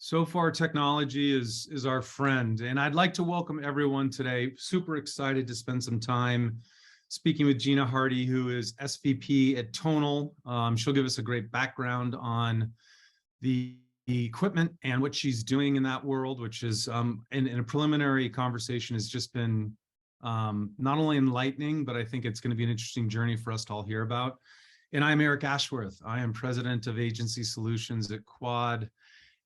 So far, technology is our friend, and I'd like to welcome everyone today. Super excited to spend some time speaking with Gina Hardy, who is SVP at Tonal. She'll give us a great background on the equipment and what she's doing in that world, which is in a preliminary conversation has just been not only enlightening, but I think it's going to be an interesting journey for us to all hear about. And I'm Eric Ashworth. I am president of Agency Solutions at Quad.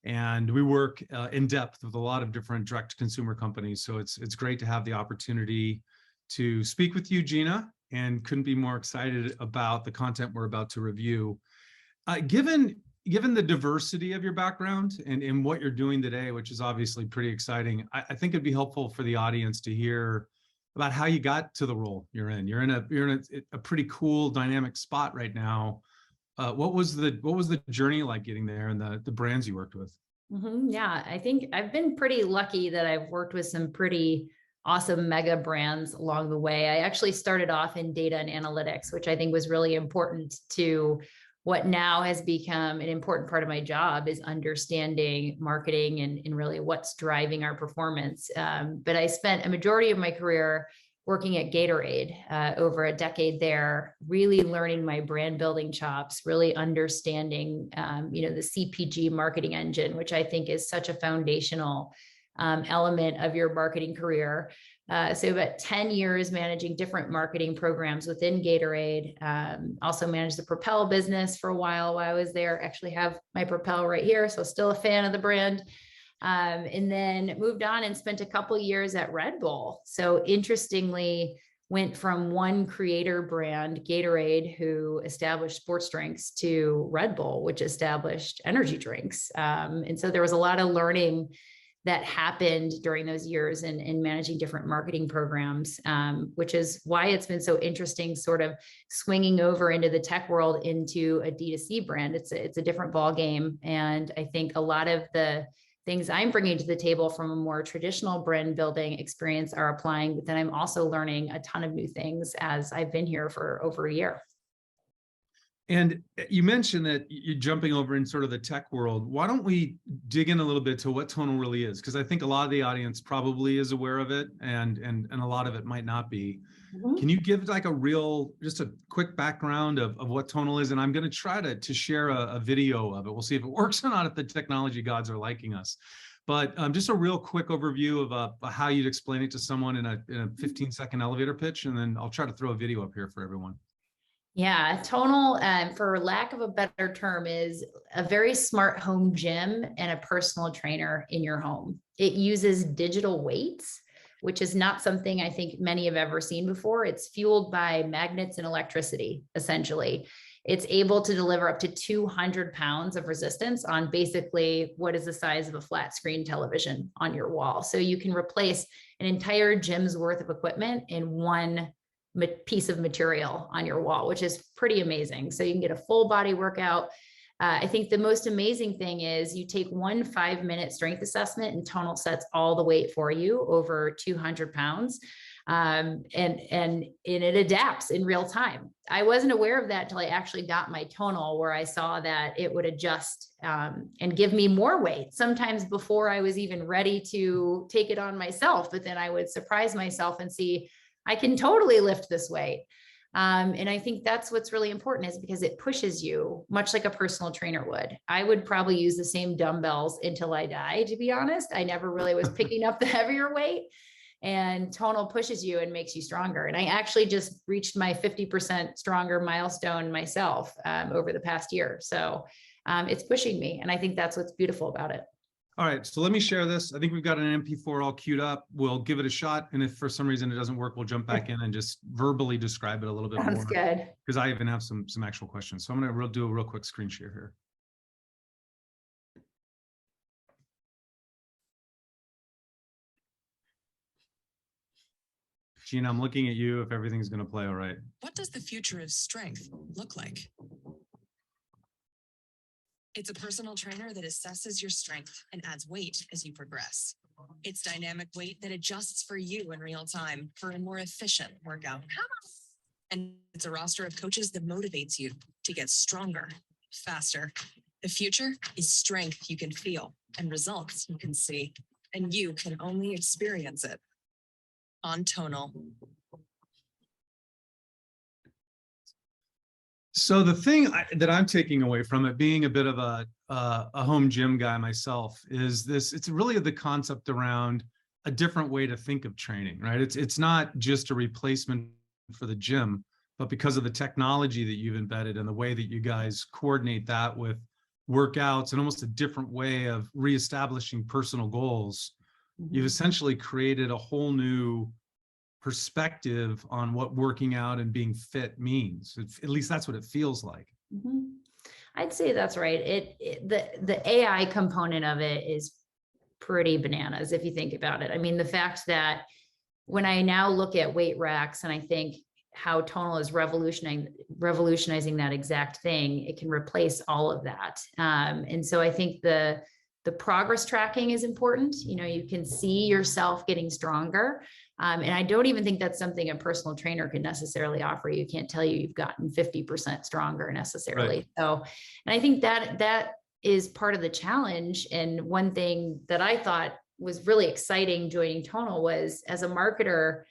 And we work in depth with a lot of different direct-to-consumer companies. So it's great to have the opportunity to speak with you, Gina, and couldn't be more excited about the content we're about to review. Given the diversity of your background and what you're doing today, which is obviously pretty exciting, I think it'd be helpful for the audience to hear about how you got to the role you're in. You're in a pretty cool, dynamic spot right now. What was the journey like getting there and the brands you worked with? Yeah, I think I've been pretty lucky that I've worked with some pretty awesome mega brands along the way. I actually started off in data and analytics, which I think was really important to what now has become an important part of my job, is understanding marketing and really what's driving our performance. But I spent a majority of my career working at Gatorade, over a decade there, really learning my brand building chops, really understanding, the CPG marketing engine, which I think is such a foundational element of your marketing career. So about 10 years managing different marketing programs within Gatorade. Also managed the Propel business for a while I was there. Actually have my Propel right here, so still a fan of the brand. And then moved on and spent a couple years at Red Bull. So interestingly, went from one creator brand, Gatorade, who established sports drinks, to Red Bull, which established energy drinks. And so there was a lot of learning that happened during those years in managing different marketing programs, which is why it's been so interesting sort of swinging over into the tech world into a D2C brand. It's a different ball game. And I think a lot of the things I'm bringing to the table from a more traditional brand building experience are applying, but then I'm also learning a ton of new things as I've been here for over a year. And you mentioned that you're jumping over in sort of the tech world. Why don't we dig in a little bit to what Tonal really is? Because I think a lot of the audience probably is aware of it, and a lot of it might not be. Mm-hmm. Can you give like just a quick background of what Tonal is? And I'm going to try to share a video of it. We'll see if it works or not, if the technology gods are liking us. But just a real quick overview of how you'd explain it to someone in a 15-second elevator pitch, and then I'll try to throw a video up here for everyone. Yeah, Tonal, for lack of a better term, is a very smart home gym and a personal trainer in your home. It uses digital weights, which is not something I think many have ever seen before. It's fueled by magnets and electricity, essentially. It's able to deliver up to 200 pounds of resistance on basically what is the size of a flat screen television on your wall. So you can replace an entire gym's worth of equipment in one piece of material on your wall, which is pretty amazing. So you can get a full body workout. I think the most amazing thing is you take 1 5-minute strength assessment and Tonal sets all the weight for you over 200 pounds. And it adapts in real time. I wasn't aware of that until I actually got my Tonal, where I saw that it would adjust and give me more weight, sometimes before I was even ready to take it on myself. But then I would surprise myself and see, I can totally lift this weight. And I think that's what's really important, is because it pushes you much like a personal trainer would. I would probably use the same dumbbells until I die, to be honest. I never really was picking up the heavier weight, and Tonal pushes you and makes you stronger. And I actually just reached my 50% stronger milestone myself over the past year. So it's pushing me. And I think that's what's beautiful about it. All right, so let me share this. I think we've got an MP4 all queued up. We'll give it a shot. And if for some reason it doesn't work, we'll jump back in and just verbally describe it a little bit more. Sounds good. Because I even have some actual questions. So I'm going to do a real quick screen share here. Gina, I'm looking at you if everything's going to play all right. What does the future of strength look like? It's a personal trainer that assesses your strength and adds weight as you progress. It's dynamic weight that adjusts for you in real time for a more efficient workout. And it's a roster of coaches that motivates you to get stronger, faster. The future is strength you can feel, and results you can see, and you can only experience it on Tonal. So the thing that I'm taking away from it, being a bit of a home gym guy myself, is this: it's really the concept around a different way to think of training, right? It's not just a replacement for the gym, but because of the technology that you've embedded and the way that you guys coordinate that with workouts and almost a different way of reestablishing personal goals, you've essentially created a whole new perspective on what working out and being fit means. At least that's what it feels like. I'd say that's right. The AI component of it is pretty bananas if you think about it. I mean, the fact that when I now look at weight racks and I think how Tonal is revolutionizing that exact thing, it can replace all of that. And so I think the progress tracking is important. You know, you can see yourself getting stronger. And I don't even think that's something a personal trainer can necessarily offer. You can't tell you you've gotten 50% stronger necessarily. Right. So, and I think that is part of the challenge. And one thing that I thought was really exciting joining Tonal was, as a marketer,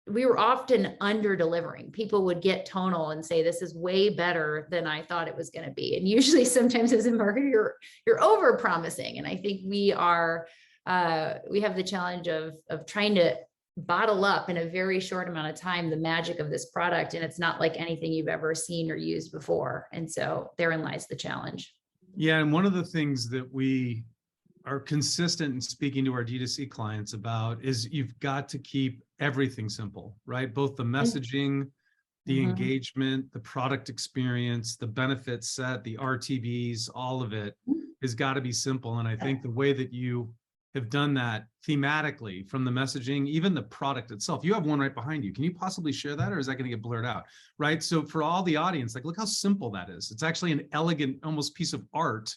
we were often under delivering. People would get Tonal and say, this is way better than I thought it was going to be. And usually sometimes as a marketer, you're over promising. And I think we have the challenge of trying to bottle up in a very short amount of time the magic of this product. And it's not like anything you've ever seen or used before. And so therein lies the challenge. Yeah. And one of the things that we are consistent in speaking to our DTC clients about is you've got to keep everything simple, right? Both the messaging, the engagement, the product experience, the benefit set, the RTBs, all of it has got to be simple. And I think the way that you have done that thematically, from the messaging, even the product itself, you have one right behind you. Can you possibly share that, or is that going to get blurred out? Right. So for all the audience, like, look how simple that is. It's actually an elegant, almost piece of art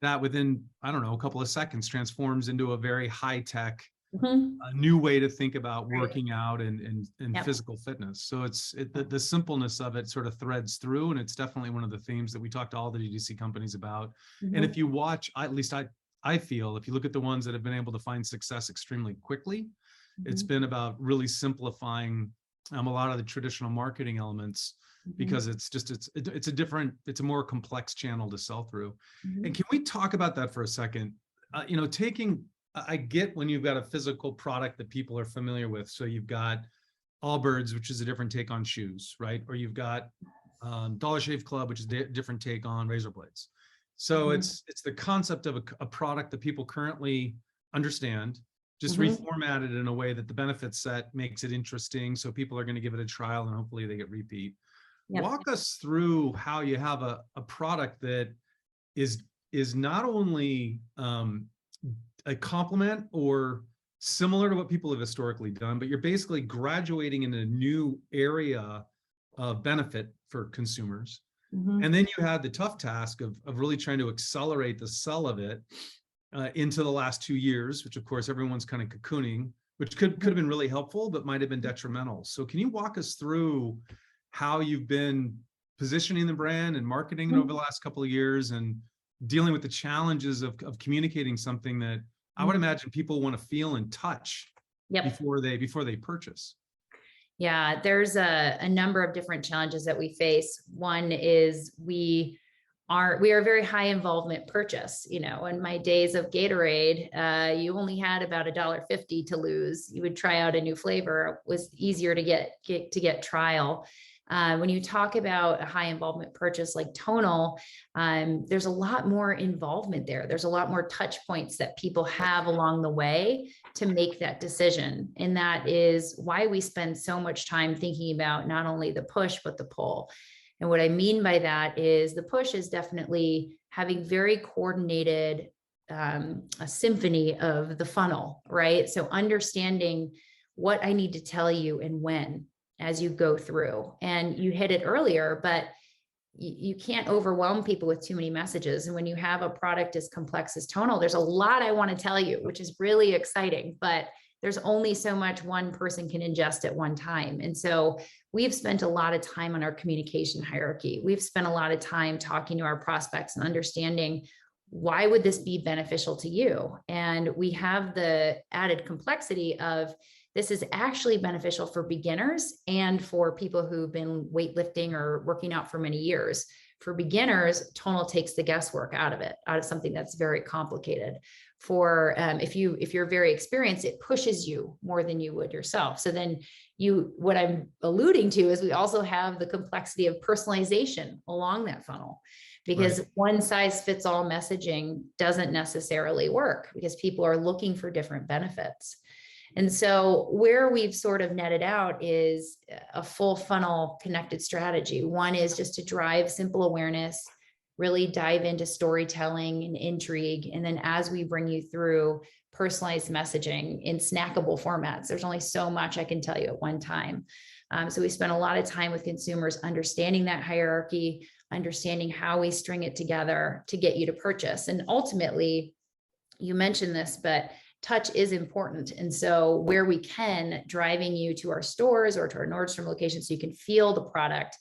that within, I don't know, a couple of seconds transforms into a very high tech, a new way to think about working out and physical fitness. So the simpleness of it sort of threads through, and it's definitely one of the themes that we talk to all the DTC companies about. And if you watch, at least I feel, if you look at the ones that have been able to find success extremely quickly, it's been about really simplifying a lot of the traditional marketing elements, because it's a more complex channel to sell through. And can we talk about that for a second? I get when you've got a physical product that people are familiar with. So you've got Allbirds, which is a different take on shoes, right? Or you've got Dollar Shave Club, which is a different take on razor blades. So it's the concept of a product that people currently understand, just reformatted in a way that the benefit set makes it interesting. So people are going to give it a trial and hopefully they get repeat. Walk us through how you have a product that is not only a complement or similar to what people have historically done, but you're basically graduating in a new area of benefit for consumers. And then you had the tough task of really trying to accelerate the sell of it into the last 2 years, which of course everyone's kind of cocooning, which could have been really helpful, but might have been detrimental. So can you walk us through how you've been positioning the brand and marketing it over the last couple of years, and dealing with the challenges of communicating something that I would imagine people want to feel and touch before they purchase? Yeah, there's a number of different challenges that we face. One is we are a very high involvement purchase. You know, in my days of Gatorade, you only had about $1.50 to lose. You would try out a new flavor. It was easier to get trial. When you talk about a high involvement purchase like Tonal, there's a lot more involvement there. There's a lot more touch points that people have along the way to make that decision. And that is why we spend so much time thinking about not only the push, but the pull. And what I mean by that is the push is definitely having very coordinated, a symphony of the funnel, right? So understanding what I need to tell you and when, as you go through. And you hit it earlier, but you can't overwhelm people with too many messages. And when you have a product as complex as Tonal, there's a lot I want to tell you, which is really exciting, but there's only so much one person can ingest at one time. And so we've spent a lot of time on our communication hierarchy. We've spent a lot of time talking to our prospects and understanding why would this be beneficial to you? And we have the added complexity of this is actually beneficial for beginners and for people who've been weightlifting or working out for many years. For beginners, Tonal takes the guesswork out of it, out of something that's very complicated. For if you're very experienced, it pushes you more than you would yourself. So then what I'm alluding to is we also have the complexity of personalization along that funnel, because one size fits all messaging doesn't necessarily work because people are looking for different benefits. And so where we've sort of netted out is a full funnel connected strategy. One is just to drive simple awareness, really dive into storytelling and intrigue. And then as we bring you through personalized messaging in snackable formats, there's only so much I can tell you at one time. So we spend a lot of time with consumers understanding that hierarchy, understanding how we string it together to get you to purchase. And ultimately, you mentioned this, but touch is important. And so where we can, driving you to our stores or to our Nordstrom location so you can feel the product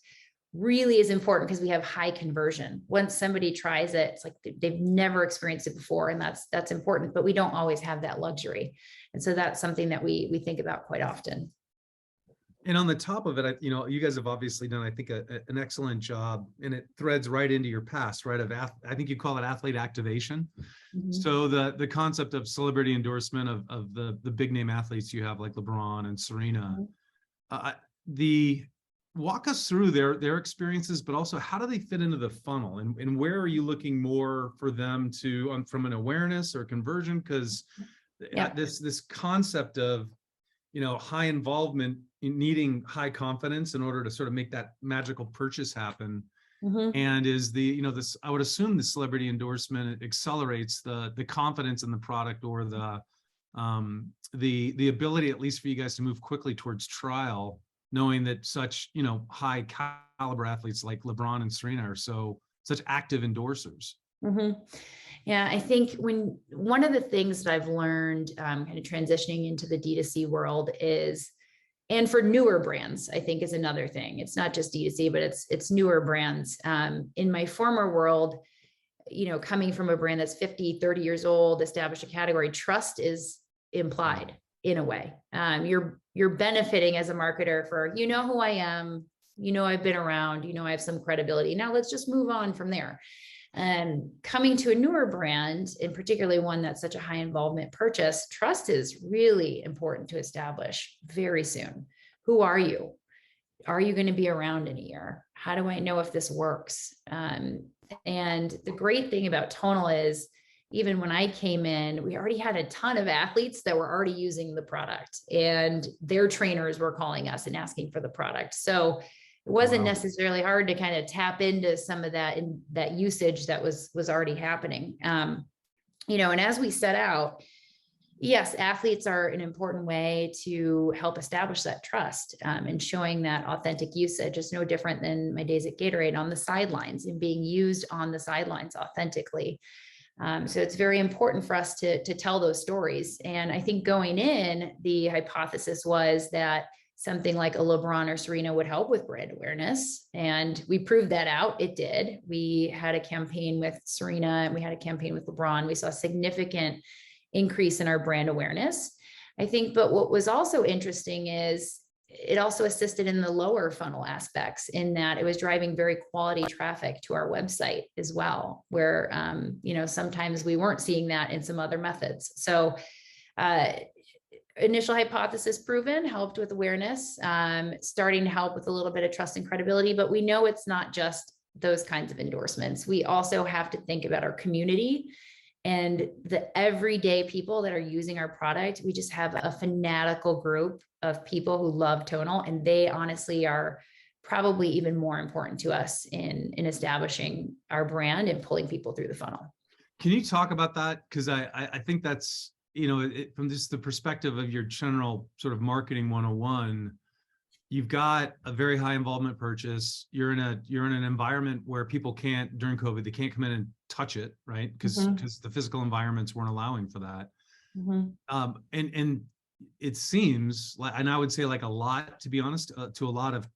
really is important, because we have high conversion. Once somebody tries it, it's like they've never experienced it before, and that's important, but we don't always have that luxury. And so that's something that we think about quite often. And on the top of it, you guys have obviously done, I think, an excellent job, and it threads right into your past, right? I think you call it athlete activation. Mm-hmm. So the concept of celebrity endorsement of the big name athletes you have, like LeBron and Serena, walk us through their experiences, but also how do they fit into the funnel, and where are you looking more for them to from an awareness or conversion? Because this concept of high involvement, needing high confidence in order to sort of make that magical purchase happen. Mm-hmm. And is this, I would assume the celebrity endorsement accelerates the confidence in the product, or the ability, at least for you guys, to move quickly towards trial, knowing that such high caliber athletes like LeBron and Serena are such active endorsers. Mm-hmm. Yeah, I think one of the things that I've learned kind of transitioning into the D2C world is, and for newer brands, I think is another thing. It's not just D2C, but it's newer brands. In my former world, coming from a brand that's 50, 30 years old, established a category, trust is implied in a way. You're benefiting as a marketer for, who I am, I've been around, I have some credibility. Now let's just move on from there. And coming to a newer brand, and particularly one that's such a high involvement purchase, trust is really important to establish very soon. Who are you? Are you going to be around in a year? How do I know if this works? And the great thing about Tonal is, even when I came in, we already had a ton of athletes that were already using the product, and their trainers were calling us and asking for the product. So it wasn't necessarily hard to kind of tap into some of that usage that was already happening. And as we set out, yes, athletes are an important way to help establish that trust, and showing that authentic usage is no different than my days at Gatorade on the sidelines and being used on the sidelines authentically. So it's very important for us to tell those stories. And I think going in, the hypothesis was that something like a LeBron or Serena would help with brand awareness. And we proved that out. It did. We had a campaign with Serena and we had a campaign with LeBron. We saw a significant increase in our brand awareness, I think. But what was also interesting is it also assisted in the lower funnel aspects, in that it was driving very quality traffic to our website as well, where, sometimes we weren't seeing that in some other methods. So, initial hypothesis proven, helped with awareness, starting to help with a little bit of trust and credibility, but we know it's not just those kinds of endorsements. We also have to think about our community and the everyday people that are using our product. We just have a fanatical group of people who love Tonal, and they honestly are probably even more important to us in establishing our brand and pulling people through the funnel. Can you talk about that? Because I think that's, from just the perspective of your general sort of marketing 101, you've got a very high involvement purchase. You're in an environment where people can't, during COVID, they can't come in and touch it, right? Because the physical environments weren't allowing for that. And it seems like, and I would say like a lot, to be honest, to a lot of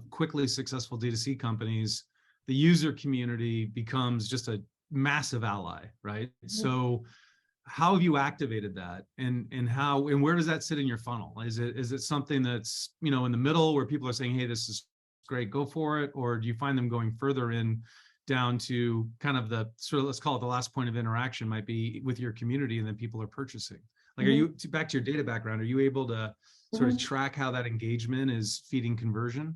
quickly successful D2C companies, the user community becomes just a massive ally, right? So how have you activated that, and where does that sit in your funnel? Is it something that's, you know, in the middle where people are saying, hey, this is great, go for it? Or do you find them going further in down to kind of the sort of, let's call it the last point of interaction might be with your community, and then people are purchasing? Like, are you, back to your data background, are you able to sort of track how that engagement is feeding conversion?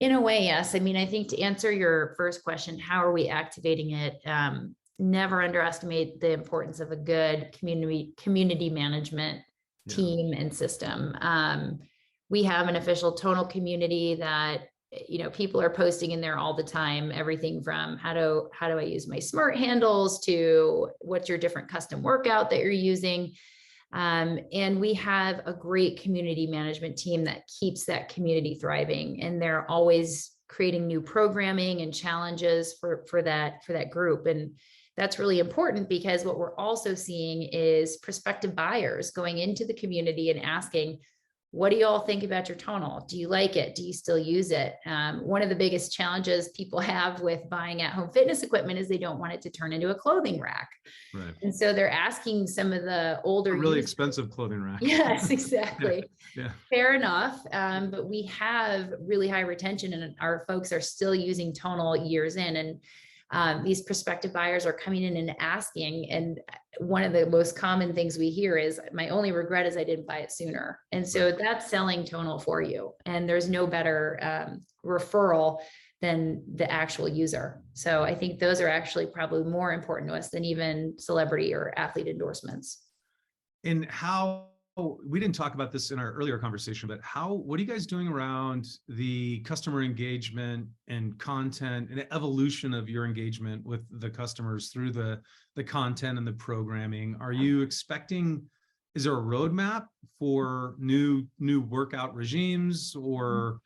In a way, yes. I mean, I think to answer your first question, how are we activating it? Never underestimate the importance of a good community management team and system. We have an official Tonal community that, you know, people are posting in there all the time, everything from how do I use my smart handles to what's your different custom workout that you're using. And we have a great community management team that keeps that community thriving, and they're always creating new programming and challenges for that group. And that's really important, because what we're also seeing is prospective buyers going into the community and asking, what do you all think about your Tonal? Do you like it? Do you still use it? One of the biggest challenges people have with buying at-home fitness equipment is they don't want it to turn into a clothing rack. Right. And so they're asking some of the older, really expensive clothing rack. Yes, exactly. Yeah. Fair enough. But we have really high retention, and our folks are still using Tonal years in. And these prospective buyers are coming in and asking, and one of the most common things we hear is, my only regret is I didn't buy it sooner. And so that's selling Tonal for you. And there's no better referral than the actual user. So I think those are actually probably more important to us than even celebrity or athlete endorsements. And how, we didn't talk about this in our earlier conversation, but what are you guys doing around the customer engagement and content and the evolution of your engagement with the customers through the content and the programming? Are you expecting, is there a roadmap for new workout regimes, or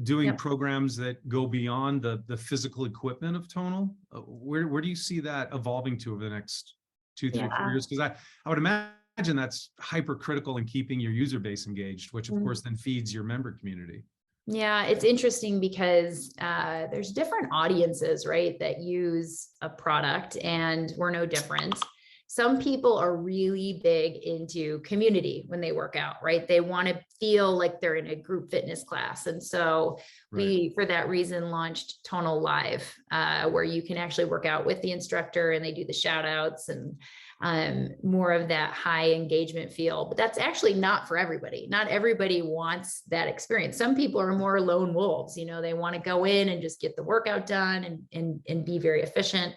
doing programs that go beyond the physical equipment of Tonal? Where do you see that evolving to over the next 2, 3, 4 years? Because I would imagine that's hypercritical in keeping your user base engaged, which of course then feeds your member community. Yeah, it's interesting because there's different audiences, right, that use a product, and we're no different. Some people are really big into community when they work out, right? They want to feel like they're in a group fitness class. And so we, for that reason, launched Tonal Live, where you can actually work out with the instructor, and they do the shout outs and more of that high engagement feel. But that's actually not for everybody. Not everybody wants that experience. Some people are more lone wolves, you know, they want to go in and just get the workout done and be very efficient.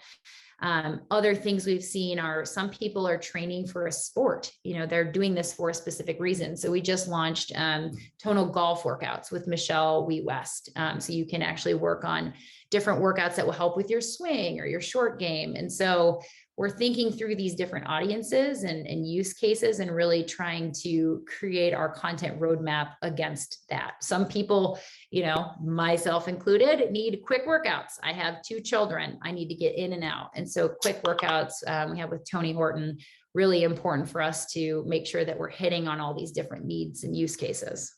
Other things we've seen are some people are training for a sport, you know, they're doing this for a specific reason. So we just launched Tonal golf workouts with Michelle Wheat West. So you can actually work on different workouts that will help with your swing or your short game. And so we're thinking through these different audiences and use cases, and really trying to create our content roadmap against that. Some people, you know, myself included, need quick workouts. I have 2 children. I need to get in and out. And so quick workouts we have with Tony Horton, really important for us to make sure that we're hitting on all these different needs and use cases.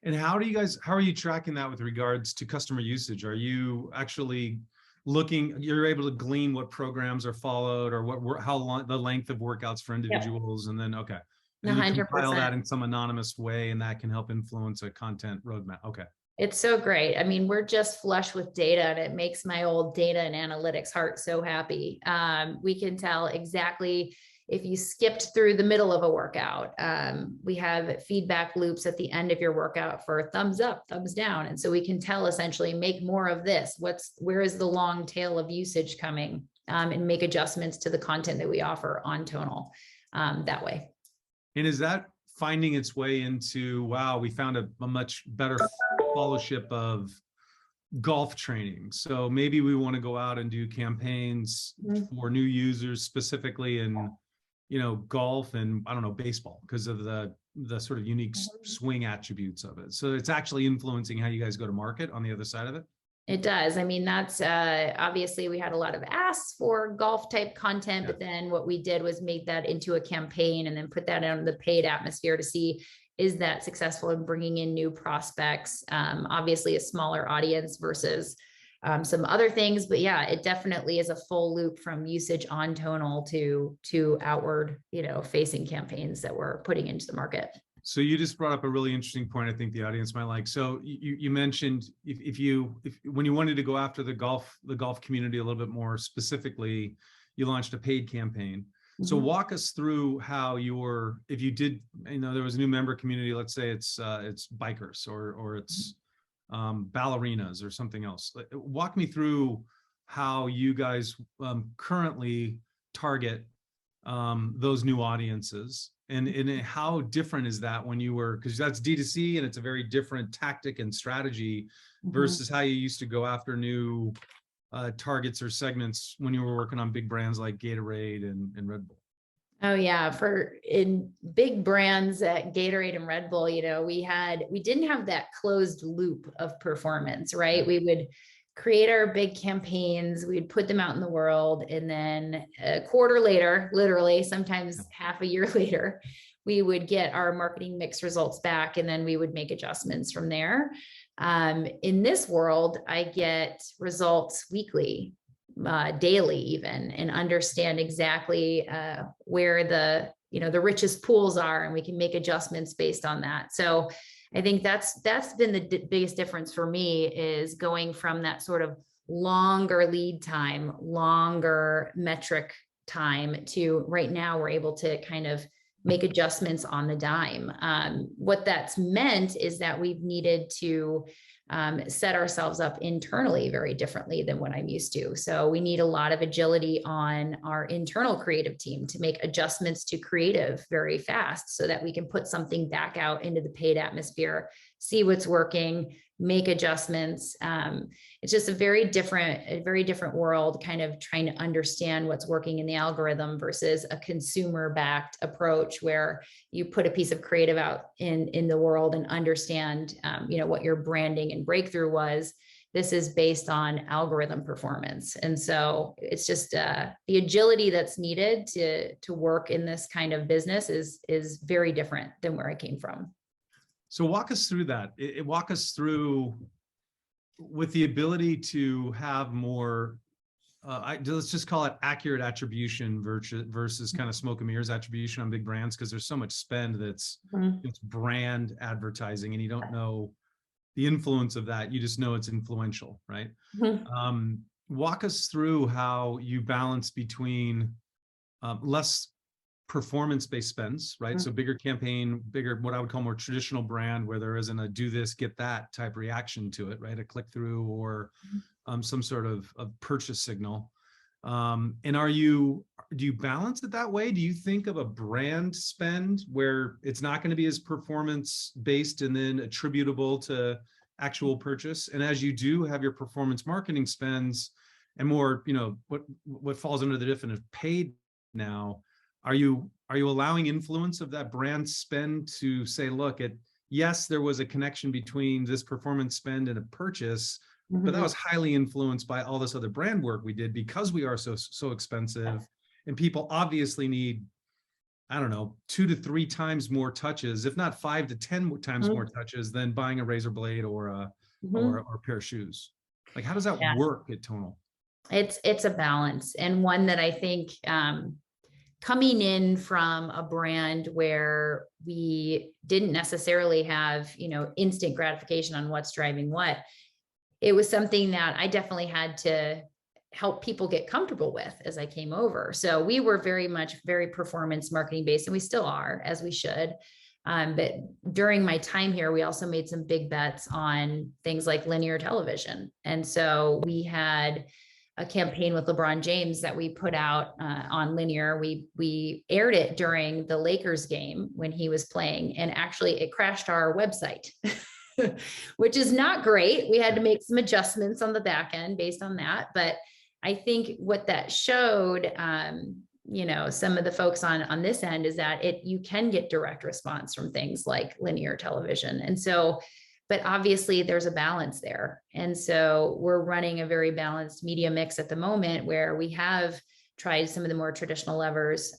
And how are you tracking that with regards to customer usage? Are you actually you're able to glean what programs are followed, or how long the length of workouts for individuals? And then, and you 100%. compile that in some anonymous way, and that can help influence a content roadmap. It's so great. I mean, we're just flush with data, and it makes my old data and analytics heart so happy. We can tell exactly if you skipped through the middle of a workout. We have feedback loops at the end of your workout for thumbs up, thumbs down. And so we can tell, essentially, make more of this. Where is the long tail of usage coming, and make adjustments to the content that we offer on Tonal that way. And is that finding its way into, wow, we found a much better fellowship of golf training. So maybe we want to go out and do campaigns for new users, specifically in, you know, golf and, I don't know, baseball, because of the sort of unique swing attributes of it. So it's actually influencing how you guys go to market on the other side of it. It does. I mean, that's obviously we had a lot of asks for golf type content, but then what we did was make that into a campaign and then put that on the paid atmosphere to see, is that successful in bringing in new prospects? Obviously a smaller audience versus some other things, but yeah, it definitely is a full loop from usage on Tonal to outward, facing campaigns that we're putting into the market. So you just brought up a really interesting point I think the audience might like. So you mentioned if when you wanted to go after the golf community a little bit more specifically, you launched a paid campaign. So walk us through how if you did, there was a new member community, let's say it's bikers or it's ballerinas or something else. Walk me through how you guys currently target those new audiences. And how different is that when you were, because that's D2C and it's a very different tactic and strategy versus how you used to go after new targets or segments when you were working on big brands like Gatorade and Red Bull? Oh yeah, in big brands at Gatorade and Red Bull, we didn't have that closed loop of performance, right? We would create our big campaigns, we'd put them out in the world, and then a quarter later, literally, sometimes half a year later, we would get our marketing mix results back, and then we would make adjustments from there. In this world, I get results weekly, daily even, and understand exactly where the richest pools are, and we can make adjustments based on that. So I think that's been the biggest difference for me, is going from that sort of longer lead time, longer metric time, to right now we're able to kind of make adjustments on the dime. What that's meant is that we've needed to set ourselves up internally very differently than what I'm used to. So we need a lot of agility on our internal creative team to make adjustments to creative very fast, so that we can put something back out into the paid atmosphere, see what's working, make adjustments. It's just a very different world, kind of trying to understand what's working in the algorithm versus a consumer-backed approach where you put a piece of creative out in the world and understand, what your branding and breakthrough was. This is based on algorithm performance. And so it's just the agility that's needed to work in this kind of business is very different than where I came from. So walk us through that. Walk us through with the ability to have more, let's just call it accurate attribution versus kind of smoke and mirrors attribution on big brands, because there's so much spend that's it's brand advertising, and you don't know the influence of that. You just know it's influential, right? Walk us through how you balance between less performance-based spends, right? So bigger campaign, bigger, what I would call more traditional brand, where there isn't a do this, get that type reaction to it, right? A click through or some sort of purchase signal. And do you balance it that way? Do you think of a brand spend where it's not going to be as performance based and then attributable to actual purchase? And as you do have your performance marketing spends and more, what falls under the definition of paid now, are you allowing influence of that brand spend to say, look, yes, there was a connection between this performance spend and a purchase, but that was highly influenced by all this other brand work we did because we are so expensive, and people obviously need, I don't know, 2 to 3 times more touches, if not 5 to 10 times more touches than buying a razor blade or a pair of shoes. Like, how does that work at Tonal? It's a balance, and one that I think coming in from a brand where we didn't necessarily have, instant gratification on what's driving what, it was something that I definitely had to help people get comfortable with as I came over. So we were very performance marketing based, and we still are, as we should. But during my time here, we also made some big bets on things like linear television. And so we had a campaign with LeBron James that we put out on linear. We aired it during the Lakers game when he was playing, and actually it crashed our website, which is not great. We had to make some adjustments on the back end based on that. But I think what that showed, some of the folks on this end, is that you can get direct response from things like linear television. And so, but obviously there's a balance there. And so we're running a very balanced media mix at the moment, where we have tried some of the more traditional levers,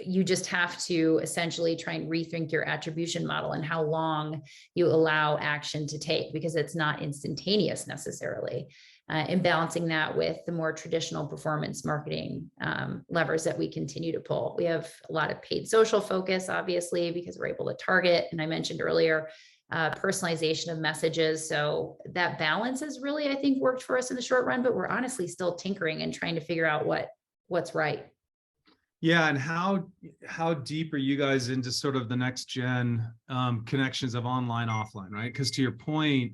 you just have to essentially try and rethink your attribution model and how long you allow action to take, because it's not instantaneous necessarily. And balancing that with the more traditional performance marketing levers that we continue to pull. We have a lot of paid social focus, obviously, because we're able to target. And I mentioned earlier, personalization of messages. So that balance has really, I think, worked for us in the short run, but we're honestly still tinkering and trying to figure out what's right. Yeah, and how deep are you guys into sort of the next gen connections of online, offline, right? Because to your point,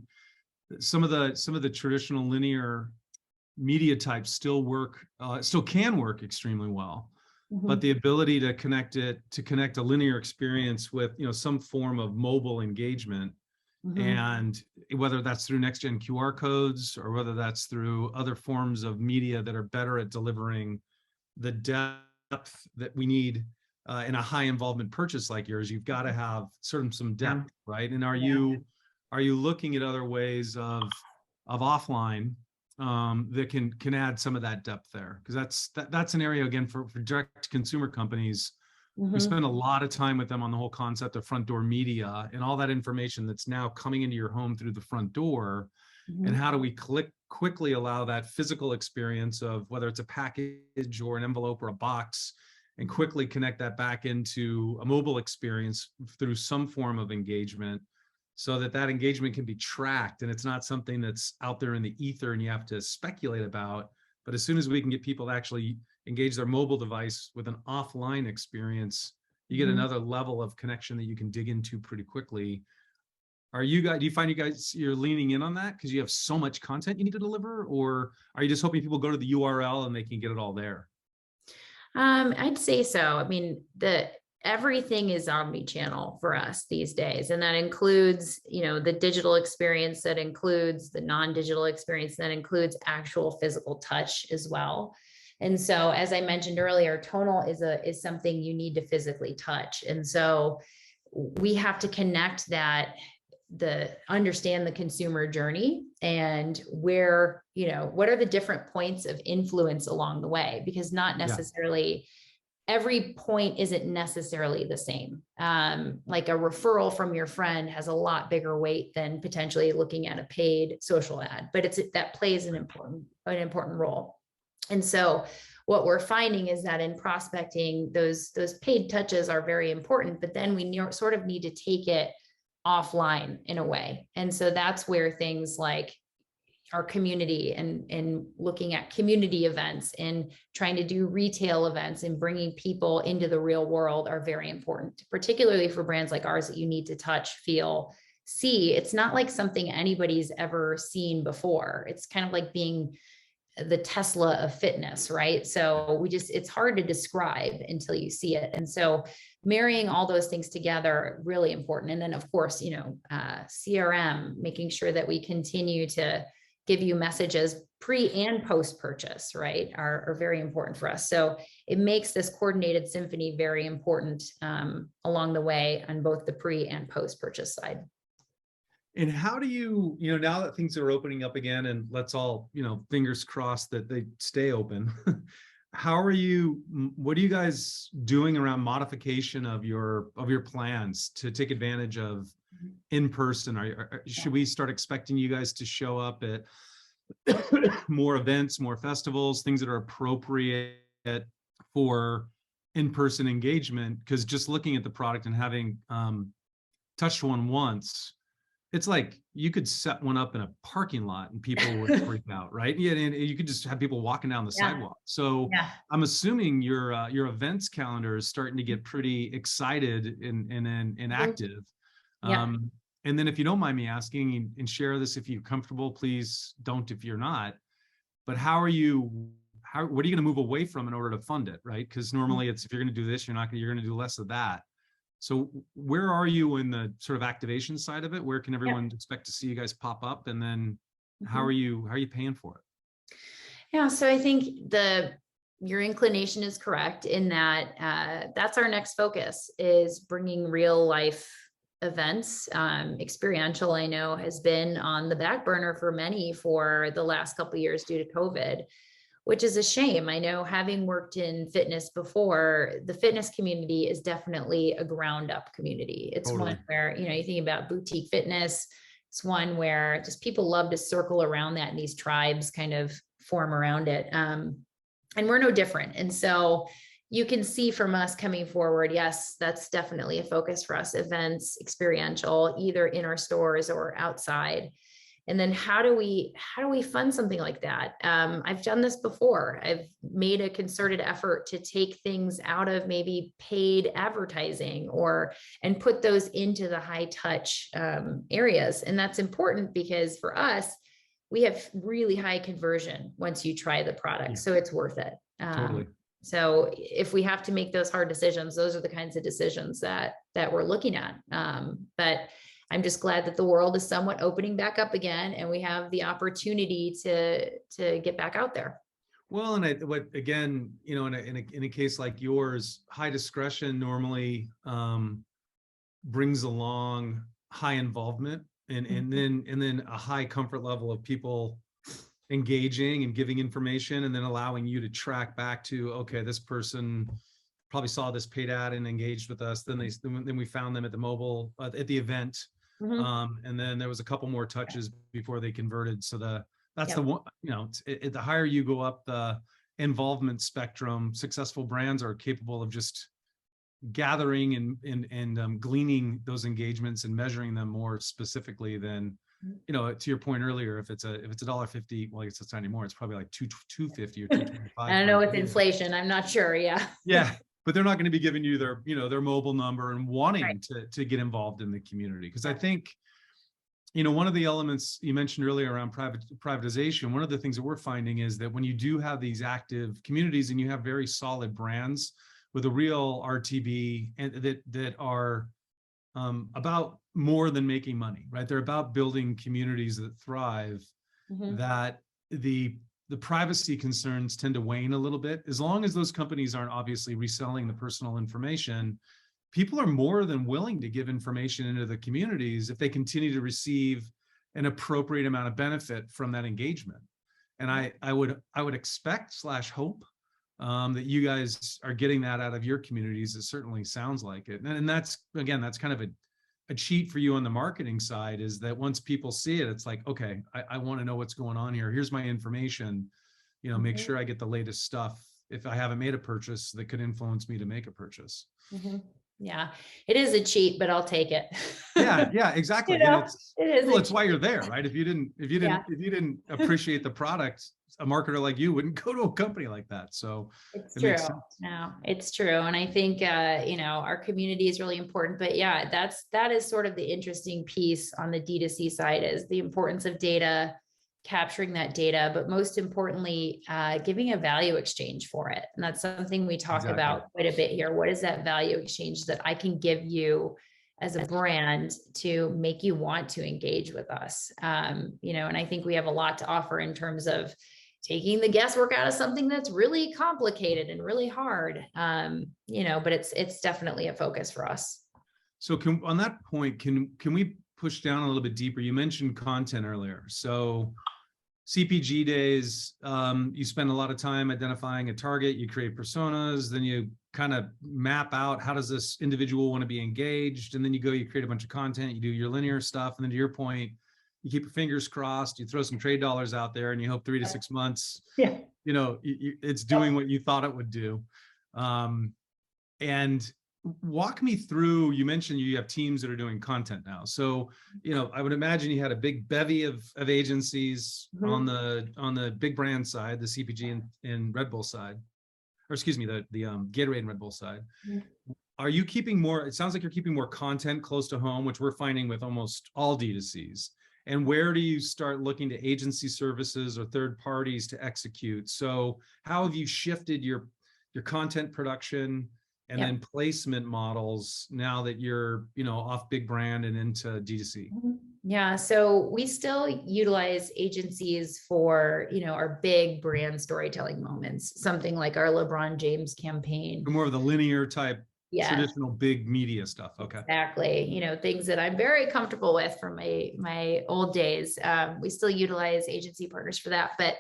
some of the traditional linear media types still can work extremely well, but the ability to connect a linear experience with some form of mobile engagement, and whether that's through next gen QR codes or whether that's through other forms of media that are better at delivering the depth that we need in a high involvement purchase like yours, you've got to have some depth, right? And are you looking at other ways of offline that can add some of that depth there? Because that's an area, again, for direct to consumer companies. We spend a lot of time with them on the whole concept of front door media and all that information that's now coming into your home through the front door. And how do we quickly allow that physical experience of whether it's a package or an envelope or a box, and quickly connect that back into a mobile experience through some form of engagement, so that engagement can be tracked and it's not something that's out there in the ether and you have to speculate about. But as soon as we can get people to actually engage their mobile device with an offline experience, you get another level of connection that you can dig into pretty quickly. Do you find you're leaning in on that because you have so much content you need to deliver, or are you just hoping people go to the URL and they can get it all there? I'd say so. I mean, everything is omni-channel for us these days. And that includes, the digital experience, that includes the non-digital experience, that includes actual physical touch as well. And so, as I mentioned earlier, Tonal is something you need to physically touch. And so we have to connect that, understand the consumer journey and where, what are the different points of influence along the way, because not necessarily every point isn't necessarily the same. Like a referral from your friend has a lot bigger weight than potentially looking at a paid social ad, but that plays an important role. And so what we're finding is that in prospecting, those paid touches are very important, but then we sort of need to take it offline in a way. And so that's where things like our community and looking at community events and trying to do retail events and bringing people into the real world are very important, particularly for brands like ours that you need to touch, feel, see. It's not like something anybody's ever seen before. It's kind of like being the Tesla of fitness, right? So it's hard to describe until you see it. And so marrying all those things together, really important. And then of course, CRM, making sure that we continue to give you messages pre and post purchase, right, are very important for us. So it makes this coordinated symphony very important along the way on both the pre and post purchase side. And how do you, now that things are opening up again, and let's all, fingers crossed that they stay open, what are you guys doing around modification of your plans to take advantage of in person? Should we start expecting you guys to show up at more events, more festivals, things that are appropriate for in-person engagement? Because just looking at the product and having touched one once, it's like you could set one up in a parking lot and people would freak out, right? Yeah, and you could just have people walking down the sidewalk. So I'm assuming your events calendar is starting to get pretty excited and active. And then if you don't mind me asking, and share this if you're comfortable, please don't if you're not, but what are you going to move away from in order to fund it, right? Because normally it's, if you're going to do this, you're going to do less of that. So where are you in the sort of activation side of it? Where can everyone expect to see you guys pop up? And then how are you paying for it? Yeah, so I think your inclination is correct in that that's our next focus, is bringing real life events. Experiential, I know, has been on the back burner for many for the last couple of years due to COVID. which is a shame. I know, having worked in fitness before, the fitness community is definitely a ground up community. It's Totally. one where, you think about boutique fitness. It's one where just people love to circle around that, and these tribes kind of form around it. And we're no different. And so you can see from us coming forward, yes, that's definitely a focus for us: events, experiential, either in our stores or outside. And then how do we fund something like that? I've done this before. I've made a concerted effort to take things out of maybe paid advertising and put those into the high touch areas. And that's important because for us, we have really high conversion once you try the product. Yeah. So it's worth it. Totally. So if we have to make those hard decisions, those are the kinds of decisions that we're looking at. But I'm just glad that the world is somewhat opening back up again, and we have the opportunity to get back out there. Well, and again, in a case like yours, high discretion normally brings along high involvement and then a high comfort level of people engaging and giving information, and then allowing you to track back to, okay, this person probably saw this paid ad and engaged with us. Then we found them at the mobile at the event. And then there was a couple more touches before they converted. So that's the one, the higher you go up the involvement spectrum, successful brands are capable of just gathering and gleaning those engagements and measuring them more specifically than, to your point earlier, if it's $1.50, well, I guess it's not anymore. It's probably like $2.50 or $2.25. I don't know with inflation. I'm not sure. Yeah. Yeah. But they're not going to be giving you their mobile number and wanting to get involved in the community. Because I think, one of the elements you mentioned earlier around privatization, one of the things that we're finding is that when you do have these active communities and you have very solid brands with a real RTB and that are about more than making money, right? They're about building communities that thrive, that the privacy concerns tend to wane a little bit. As long as those companies aren't obviously reselling the personal information, people are more than willing to give information into the communities if they continue to receive an appropriate amount of benefit from that engagement. And I would expect / hope that you guys are getting that out of your communities. It certainly sounds like it. And that's kind of a cheat for you on the marketing side, is that once people see it, it's like, okay, I want to know what's going on here. Here's my information, make sure I get the latest stuff if I haven't made a purchase that could influence me to make a purchase. Yeah, it is a cheat, but I'll take it. Yeah, exactly. It is. Well, it's why you're there, right? If you didn't appreciate the product, a marketer like you wouldn't go to a company like that. So it's true. No, it's true. And I think, our community is really important, but yeah, that is sort of the interesting piece on the D2C side, is the importance of data, capturing that data, but most importantly, giving a value exchange for it. And that's something we talk about quite a bit here. What is that value exchange that I can give you as a brand to make you want to engage with us? And I think we have a lot to offer in terms of taking the guesswork out of something that's really complicated and really hard. But it's definitely a focus for us. So on that point, can we push down a little bit deeper? You mentioned content earlier. So CPG days, you spend a lot of time identifying a target, you create personas, then you kind of map out how does this individual want to be engaged, and then you create a bunch of content, you do your linear stuff, and then to your point, you keep your fingers crossed, you throw some trade dollars out there, and you hope 3 to 6 months, it's doing what you thought it would do. And walk me through, you mentioned you have teams that are doing content now. So, I would imagine you had a big bevy of agencies on the big brand side, the CPG and Red Bull side, or excuse me, the Gatorade and Red Bull side. Are you keeping more, it sounds like you're keeping more content close to home, which we're finding with almost all D2Cs. And where do you start looking to agency services or third parties to execute? So how have you shifted your content production and then placement models now that you're, off big brand and into D2C? Yeah. So we still utilize agencies for, our big brand storytelling moments, something like our LeBron James campaign. More of the linear type, traditional big media stuff. Okay. Exactly. Things that I'm very comfortable with from my old days. We still utilize agency partners for that, but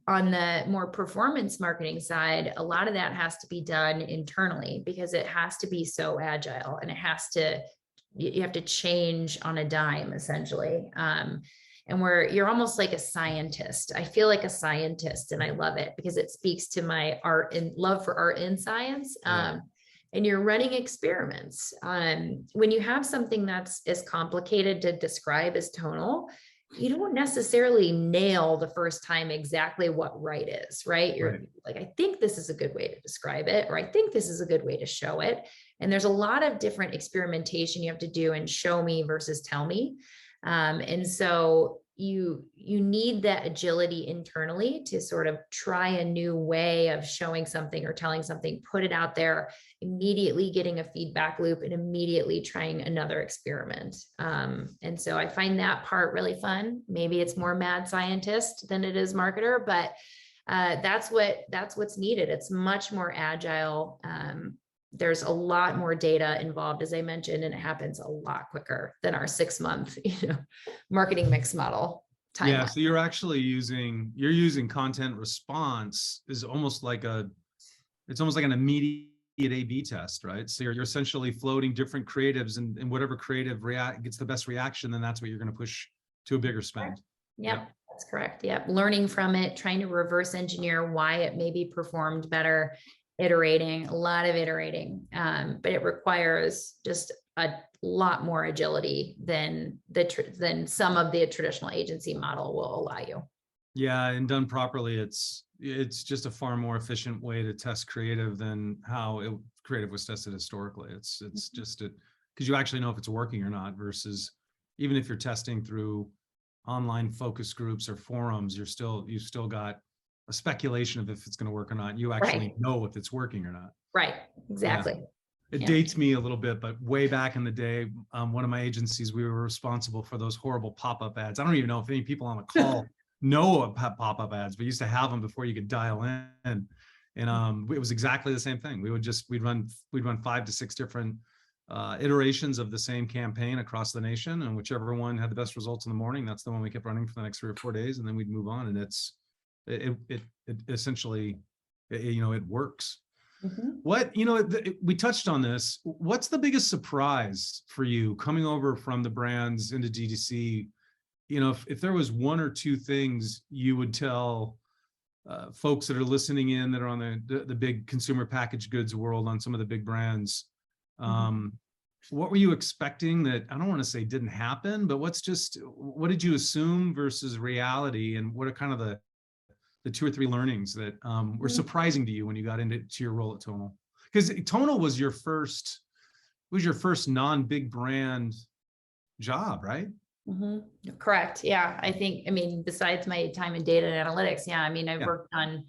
On the more performance marketing side, a lot of that has to be done internally because it has to be so agile, and you have to change on a dime essentially. And you're almost like a scientist. I feel like a scientist, and I love it because it speaks to my art and love for art and science. And you're running experiments. When you have something that's as complicated to describe as tonal, you don't necessarily nail the first time exactly what right is, right? You're like, I think this is a good way to describe it, or I think this is a good way to show it. And there's a lot of different experimentation you have to do in show me versus tell me. And so you need that agility internally to sort of try a new way of showing something or telling something, put it out there, immediately getting a feedback loop and immediately trying another experiment. And so I find that part really fun. Maybe it's more mad scientist than it is marketer, but that's what's needed. It's much more agile. There's a lot more data involved, as I mentioned, and it happens a lot quicker than our 6-month, marketing mix model timeline. Yeah, so you're using content response is almost like an immediate A/B test, right? So you're essentially floating different creatives, and whatever creative gets the best reaction, then that's what you're going to push to a bigger spend. Yep, that's correct. Yep, learning from it, trying to reverse engineer why it maybe performed better. Iterating, a lot of iterating, but it requires just a lot more agility than some of the traditional agency model will allow you. Yeah, and done properly, it's just a far more efficient way to test creative than how creative was tested historically. It's just because you actually know if it's working or not, versus even if you're testing through online focus groups or forums, you've still got a speculation of if it's going to work or not. You actually know if it's working or not. Right. Exactly. Yeah. It dates me a little bit, but way back in the day, one of my agencies, we were responsible for those horrible pop-up ads. I don't even know if any people on the call know about pop-up ads, but we used to have them before you could dial in. And it was exactly the same thing. We'd run 5 to 6 different iterations of the same campaign across the nation, and whichever one had the best results in the morning, that's the one we kept running for the next 3 or 4 days, and then we'd move on. And it essentially, it works. Mm-hmm. We touched on this. What's the biggest surprise for you coming over from the brands into DTC? If there was 1 or 2 things you would tell folks that are listening in that are on the big consumer packaged goods world on some of the big brands, what were you expecting that, I don't want to say didn't happen, but what did you assume versus reality, and what are kind of the 2 or 3 learnings that were surprising to you when you got into your role at Tonal? Because Tonal was your first non-big brand job, right? Mm-hmm. Correct. Yeah. I mean, besides my time in data and analytics, I've worked on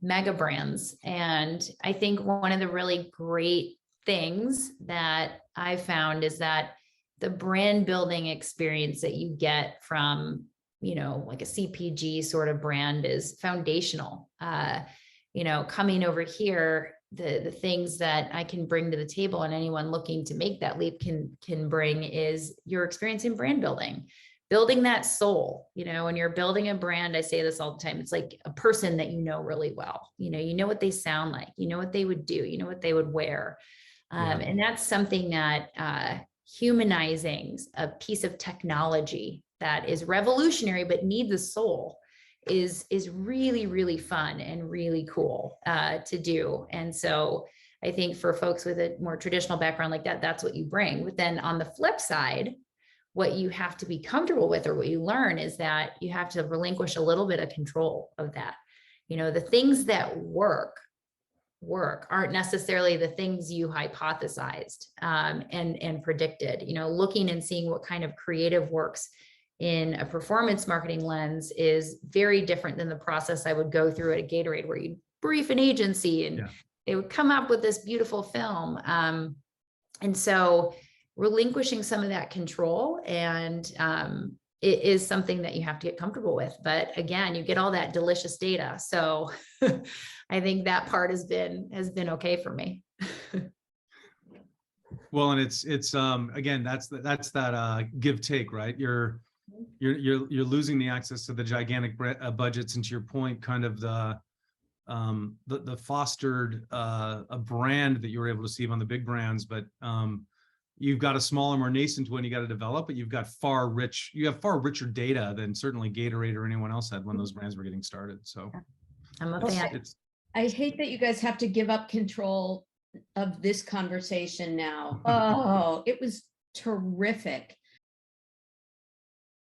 mega brands. And I think one of the really great things that I found is that the brand building experience that you get from, like a CPG sort of brand is foundational. Coming over here, the things that I can bring to the table, and anyone looking to make that leap can bring, is your experience in brand building that soul. When you're building a brand, I say this all the time, it's like a person that you know really well. You know what they sound like, what they would do, what they would wear. And that's something that humanizing a piece of technology that is revolutionary but needs a soul is really, really fun and really cool to do. And so I think for folks with a more traditional background like that, that's what you bring. But then on the flip side, what you have to be comfortable with, or what you learn, is that you have to relinquish a little bit of control of that. The things that work aren't necessarily the things you hypothesized and predicted. Looking and seeing what kind of creative works in a performance marketing lens is very different than the process I would go through at a Gatorade, where you brief an agency and they would come up with this beautiful film. And so relinquishing some of that control, and it is something that you have to get comfortable with. But again, you get all that delicious data. So I think that part has been okay for me. Well, and it's again, that's that give take, right? you're losing the access to the gigantic budgets, and to your point, kind of the fostered a brand that you were able to see on the big brands, but you've got a smaller, more nascent one you got to develop, but you have far richer data than certainly Gatorade or anyone else had when those brands were getting started. So I'm a fan. I hate that you guys have to give up control of this conversation now. Oh, it was terrific.